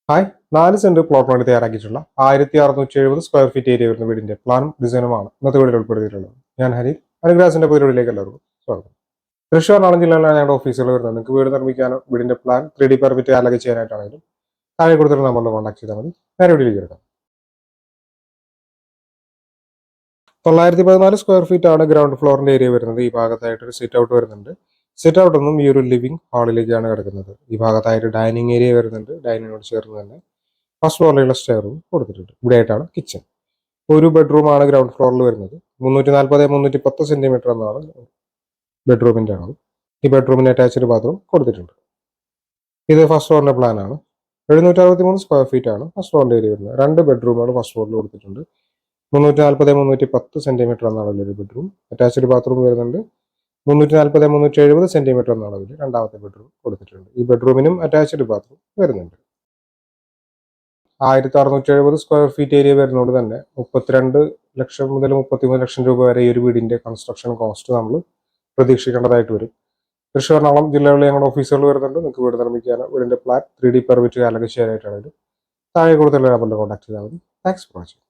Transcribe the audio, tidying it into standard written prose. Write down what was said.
Hi, 4 saint plot വേണ്ടി തയ്യാറാക്കിയിട്ടുള്ള 1670 square feet area വരുന്ന വീടിന്റെ പ്ലാനും ഡിസൈനുമാണ് ഇന്നത്തെ വീഡിയോയിൽ ഉൾപ്പെടുത്തിയിട്ടുള്ളത്. ഞാൻ ഹരി, അനുഗ്രാസിന്റെ പുതിയ എല്ലാവർക്കും സ്വാഗതം. തൃശ്ശൂർ എറണാകുളം ജില്ലയിലാണ് ഞങ്ങളുടെ ഓഫീസുകൾ വരുന്നത്. നിങ്ങൾക്ക് വീട് നിർമ്മിക്കാനോ വീടിന്റെ പ്ലാൻ 3D പെർമിറ്റ് അലക് ചെയ്യാനായിട്ടാണെങ്കിലും താഴെ കൊടുത്തിട്ടുള്ള നമ്പറിൽ കോൺടാക്ട് ചെയ്താൽ മതി. നേരെ വീഡിയോയിലേക്ക് എടുക്കാം. 914 സ്ക്വയർ ഫീറ്റ് ആണ് ഗ്രൗണ്ട് ഫ്ലോറിന്റെ ഏരിയ വരുന്നത്. ഈ ഭാഗത്തായിട്ട് ഒരു സിറ്റ് ഔട്ട് വരുന്നുണ്ട്. സിറ്റ് ഔട്ട് ഒന്നും ഈ ഒരു ലിവിംഗ് ഹാളിലേക്കാണ് കിടക്കുന്നത്. ഈ ഭാഗത്തായിട്ട് ഡൈനിങ് ഏരിയ വരുന്നുണ്ട്. ഡൈനിങ്ങിനോട് ചേർന്ന് തന്നെ ഫസ്റ്റ് ഫ്ലോറിലുള്ള സ്റ്റെയറും കൊടുത്തിട്ടുണ്ട്. ഇവിടെ ആയിട്ടാണ് കിച്ചൺ. ഒരു ബെഡ്റൂമാണ് ഗ്രൗണ്ട് ഫ്ലോറിൽ വരുന്നത്. 340-310 സെന്റിമീറ്റർ എന്നാണ് ബെഡ്റൂമിന്റെ അളവ്. ഈ ബെഡ്റൂമിന് അറ്റാച്ച്ഡ് ബാത്റൂം കൊടുത്തിട്ടുണ്ട്. ഇത് ഫസ്റ്റ് ഫ്ലോറിന്റെ പ്ലാൻ ആണ്. 763 സ്ക്വയർ ഫീറ്റ് ആണ് ഫസ്റ്റ് ഫ്ലോറിന്റെ ഏരിയ വരുന്നത്. 2 ബെഡ്റൂമാണ് ഫസ്റ്റ് ഫ്ലോറിൽ കൊടുത്തിട്ടുണ്ട്. 340-310 സെന്റിമീറ്റർ എന്നാണ് ഒരു ബെഡ്റൂം. അറ്റാച്ച്ഡ് ബാത്റൂം വരുന്നുണ്ട്. 340-370 സെന്റിമീറ്റർ എന്ന അളവിൽ രണ്ടാമത്തെ ബെഡ്റൂം കൊടുത്തിട്ടുണ്ട്. ഈ ബെഡ്റൂമിനും അറ്റാച്ച്ഡ് ബാത്റൂം വരുന്നുണ്ട്. 1670 സ്ക്വയർ ഫീറ്റ് ഏരിയ വരുന്നതുകൊണ്ട് തന്നെ 32 ലക്ഷം മുതൽ 33 ലക്ഷം രൂപ വരെ ഈ ഒരു വീടിന്റെ കൺസ്ട്രക്ഷൻ കോസ്റ്റ് നമ്മൾ പ്രതീക്ഷിക്കേണ്ടതായിട്ട് വരും. തൃശ്ശൂർ എറണാകുളം ജില്ലകളിൽ ഞങ്ങളുടെ ഓഫീസുകൾ വരുന്നുണ്ട്. നിങ്ങൾക്ക് വീട് നിർമ്മിക്കാനോ വീടിന്റെ പ്ലാൻ 3D പെർമിറ്റ് അലക് ചെയ്യാനായിട്ടാണെങ്കിലും താഴെ കൊടുത്തുള്ള നമ്പറിൽ കോൺടാക്ട് ചെയ്താൽ മതി. Thanks for watching.